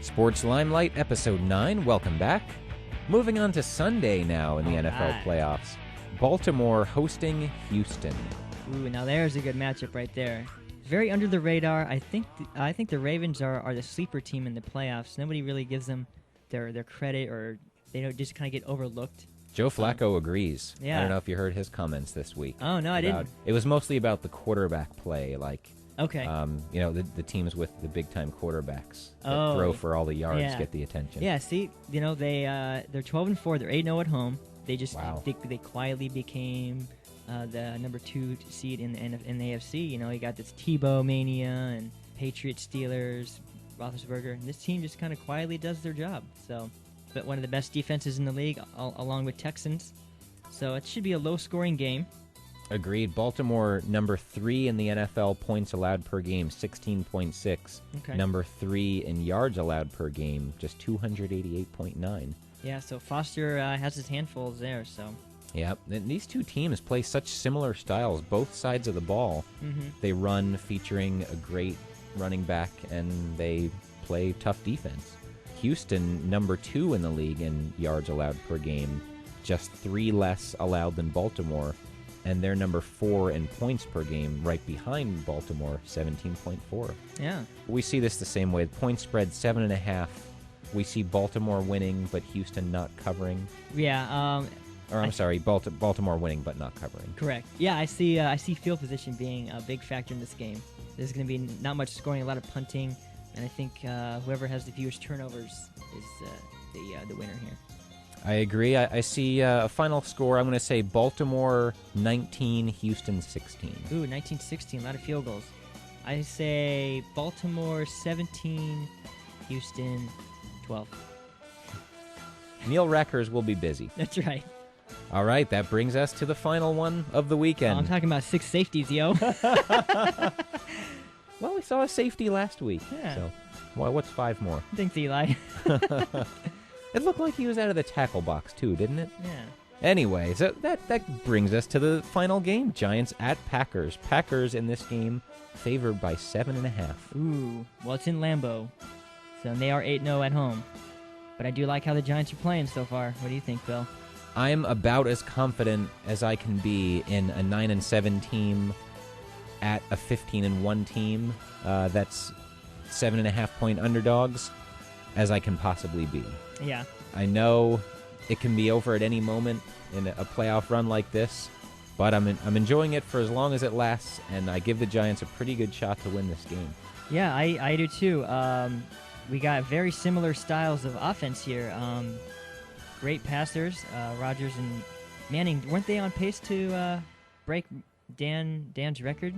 Sports Limelight, Episode 9. Welcome back. Moving on to Sunday now in the NFL playoffs. Baltimore hosting Houston. Ooh, now there's a good matchup right there. Very under the radar. I think the Ravens are the sleeper team in the playoffs. Nobody really gives them their credit, or they don't just kind of get overlooked. Joe Flacco agrees. Yeah. I don't know if you heard his comments this week. Oh, no, I didn't. It was mostly about the quarterback play, like... Okay. The teams with the big-time quarterbacks that throw for all the yards get the attention. Yeah, see, they're 12-4. They're 8-0 at home. They just they quietly became the number 2 seed in the AFC. You got this Tebow mania and Patriots, Steelers, Roethlisberger. And this team just kind of quietly does their job. So, but one of the best defenses in the league, along with Texans. So it should be a low-scoring game. Agreed. Baltimore, number 3 in the NFL points allowed per game, 16.6. Okay. Number 3 in yards allowed per game, just 288.9. Yeah, so Foster has his handfuls there, so... Yeah, and these two teams play such similar styles, both sides of the ball. Mm-hmm. They run featuring a great running back, and they play tough defense. Houston, number 2 in the league in yards allowed per game, just 3 less allowed than Baltimore, and they're number 4 in points per game, right behind Baltimore, 17.4. Yeah. We see this the same way. Point spread, 7.5. We see Baltimore winning, but Houston not covering. Yeah. Baltimore winning, but not covering. Correct. Yeah, I see field position being a big factor in this game. There's going to be not much scoring, a lot of punting, and I think whoever has the fewest turnovers is the winner here. I agree. I see a final score. I'm going to say Baltimore 19, Houston 16. Ooh, 19-16, a lot of field goals. I say Baltimore 17, Houston 12. Neil Rackers will be busy. That's right. All right, that brings us to the final one of the weekend. Oh, I'm talking about 6 safeties, yo. Well, we saw a safety last week. Yeah. So, what's 5 more? Thanks, Eli. It looked like he was out of the tackle box, too, didn't it? Yeah. Anyway, so that brings us to the final game. Giants at Packers. Packers in this game favored by 7.5. Ooh, well, it's in Lambeau, so they are 8-0 at home. But I do like how the Giants are playing so far. What do you think, Bill? I'm about as confident as I can be in a 9-7 team at a 15-1 team that's 7.5-point underdogs as I can possibly be. Yeah. I know it can be over at any moment in a playoff run like this, but I'm enjoying it for as long as it lasts, and I give the Giants a pretty good shot to win this game. Yeah, I do too. We got very similar styles of offense here. Great passers, Rodgers and Manning. Weren't they on pace to break Dan's record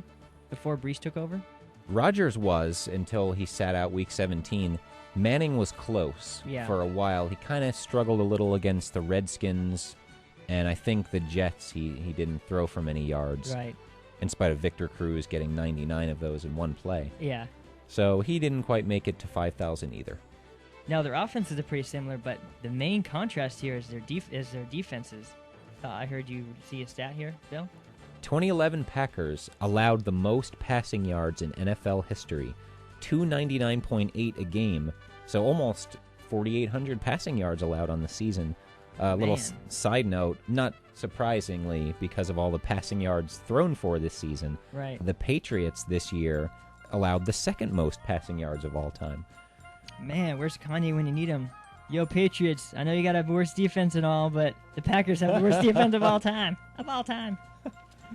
before Brees took over? Rodgers was until he sat out Week 17. Manning was close for a while. He kind of struggled a little against the Redskins, and I think the Jets, he didn't throw for many yards. Right. In spite of Victor Cruz getting 99 of those in one play. Yeah. So he didn't quite make it to 5,000 either. Now, their offenses are pretty similar, but the main contrast here is their defenses. I heard you see a stat here, Bill? 2011 Packers allowed the most passing yards in NFL history, 299.8 a game, so almost 4,800 passing yards allowed on the season. Little side note, not surprisingly, because of all the passing yards thrown for this season, right. The Patriots this year allowed the second most passing yards of all time. Man, where's Kanye when you need him? Yo, Patriots, I know you got a worst defense and all, but the Packers have the worst defense of all time. Of all time.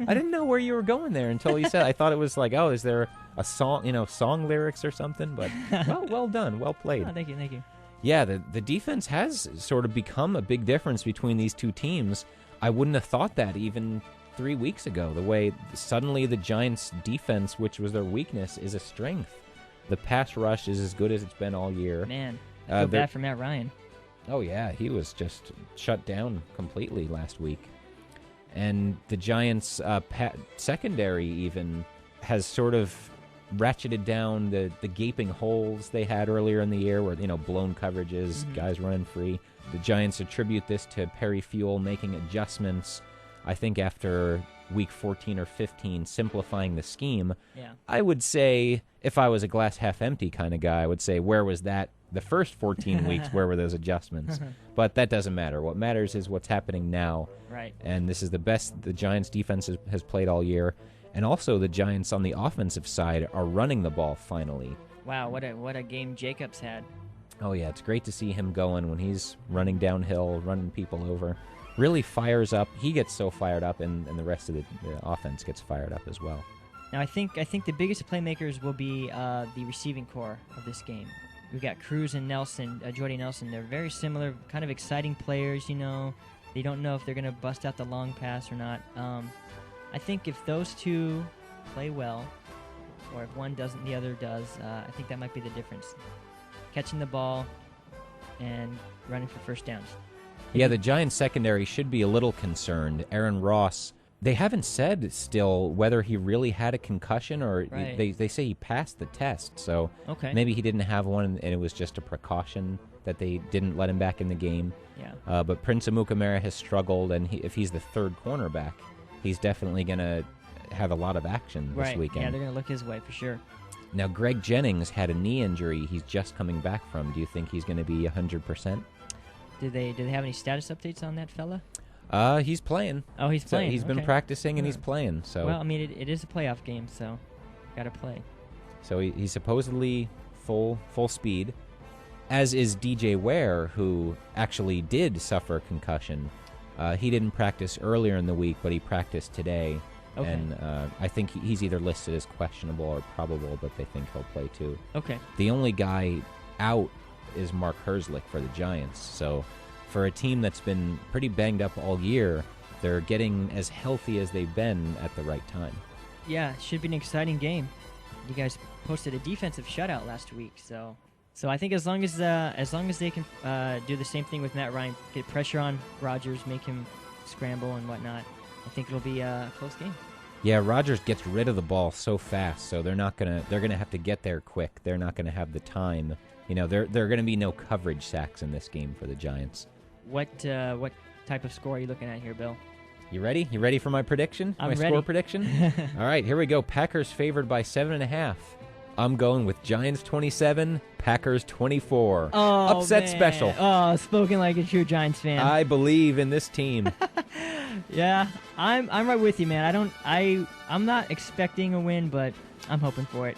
I didn't know where you were going there until you said. I thought it was like, oh, is there a song, song lyrics or something? But well done, well played. Oh, thank you. Yeah, the defense has sort of become a big difference between these two teams. I wouldn't have thought that even 3 weeks ago. The way suddenly the Giants' defense, which was their weakness, is a strength. The pass rush is as good as it's been all year. Man, I feel bad for Matt Ryan. Oh, yeah, he was just shut down completely last week. And the Giants' secondary even has sort of ratcheted down the gaping holes they had earlier in the year where, blown coverages, guys running free. The Giants attribute this to Perry Fuel making adjustments. I think after week 14 or 15, simplifying the scheme, Yeah. I would say, if I was a glass half empty kind of guy, I would say, where was that the first 14 weeks? Where were those adjustments? But that doesn't matter. What matters is what's happening now. Right. And this is the best the Giants defense has played all year. And also the Giants on the offensive side are running the ball finally. Wow, what a game Jacobs had. Oh, yeah, it's great to see him going when he's running downhill, running people over. Really fires up. He gets so fired up, and the rest of the offense gets fired up as well. Now, I think the biggest playmakers will be the receiving core of this game. We've got Cruz and Nelson, Jordy Nelson. They're very similar, kind of exciting players, you know. They don't know if they're going to bust out the long pass or not. I think if those two play well, or if one doesn't, the other does, I think that might be the difference. Catching the ball and running for first downs. Yeah, the Giants secondary should be a little concerned. Aaron Ross, they haven't said still whether he really had a concussion or Right. they say he passed the test. So Okay. maybe he didn't have one and it was just a precaution that they didn't let him back in the game. Yeah. But Prince Amukamara has struggled, and if he's the third cornerback, he's definitely going to have a lot of action this Right. weekend. Yeah, they're going to look his way for sure. Now, Greg Jennings had a knee injury he's just coming back from. Do you think he's going to be 100%? Did they have any status updates on that fella? He's playing. Oh, he's So playing. he's been Okay. practicing and Yeah. he's playing. So Well, I mean, it is a playoff game, so got to play. so he's supposedly full speed, as is DJ Ware, who actually did suffer a concussion. He didn't practice earlier in the week, but he practiced today. Okay. And I think he's either listed as questionable or probable, but they think he'll play too. Okay. The only guy out is Mark Herzlich for the Giants. So for a team that's been pretty banged up all year, they're getting as healthy as they've been at the right time. Yeah, it should be an exciting game. You guys posted a defensive shutout last week, so I think as long as they can do the same thing with Matt Ryan, get pressure on Rodgers, make him scramble and whatnot, I think it'll be a close game. Yeah, Rodgers gets rid of the ball so fast, so they're gonna have to get there quick. They're not gonna have the time. You know, there are gonna be no coverage sacks in this game for the Giants. What type of score are you looking at here, Bill? You ready? You ready for my prediction? I'm my ready. score prediction? All right, here we go. Packers favored by 7.5. I'm going with Giants 27, Packers 24. Oh, Upset man. special. Oh, spoken like a true Giants fan. I believe in this team. Yeah, I'm right with you, man. I'm not expecting a win, but I'm hoping for it.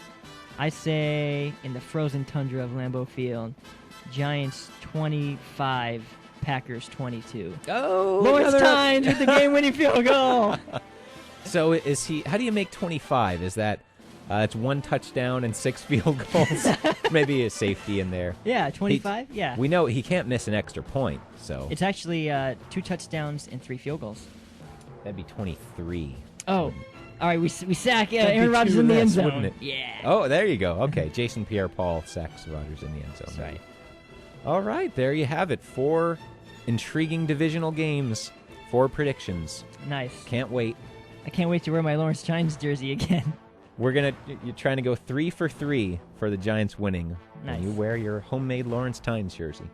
I say in the frozen tundra of Lambeau Field, Giants 25, Packers 22. Oh, Lawrence Tynes with the game-winning field goal. So is he? How do you make 25? Is that it's 1 touchdown and 6 field goals? Maybe a safety in there. Yeah, 25. Yeah, We know he can't miss an extra point, so it's actually 2 touchdowns and 3 field goals. that'd be 23. Oh, all right. We sack That'd be Aaron Rodgers 2 in the end less, zone. wouldn't it? Yeah. Oh, there you go. Okay, Jason Pierre-Paul sacks Rodgers in the end zone. That's right. All right, there you have it. 4 intriguing divisional games. 4 predictions. Nice. Can't wait. I can't wait to wear my Lawrence Tynes jersey again. You're trying to go 3 for 3 for the Giants winning. Nice. And you wear your homemade Lawrence Tynes jersey.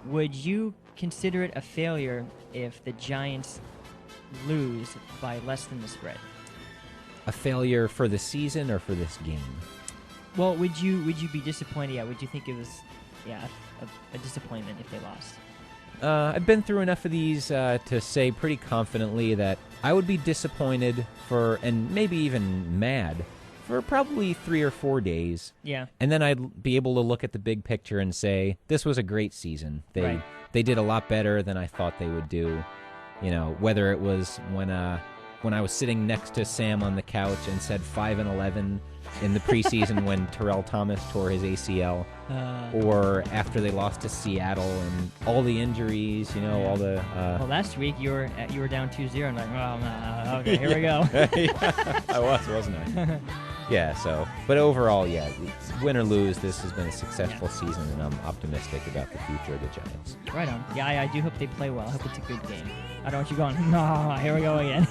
Would you consider it a failure if the Giants lose by less than the spread? A failure for the season or for this game? Well, would you be disappointed? Yeah, would you think it was a disappointment if they lost? I've been through enough of these to say pretty confidently that I would be disappointed and maybe even mad for probably 3 or 4 days. Yeah. And then I'd be able to look at the big picture and say, this was a great season. Right. They did a lot better than I thought they would do. You know, whether it was when I was sitting next to Sam on the couch and said 5-11 in the preseason when Terrell Thomas tore his ACL, or after they lost to Seattle and all the injuries, you know, all the. Well, last week you were down 2-0 and like, well, no, okay, here we go. I was, wasn't I? Yeah. So, but overall, yeah, win or lose, this has been a successful season, and I'm optimistic about the future of the Giants. Right on. Yeah, I do hope they play well. I hope it's a good game. I don't want you going, no, here we go again.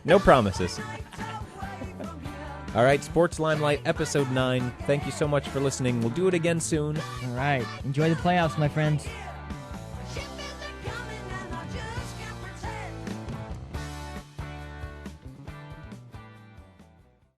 No promises. All right, Sports Limelight, Episode 9. Thank you so much for listening. We'll do it again soon. All right. Enjoy the playoffs, my friends.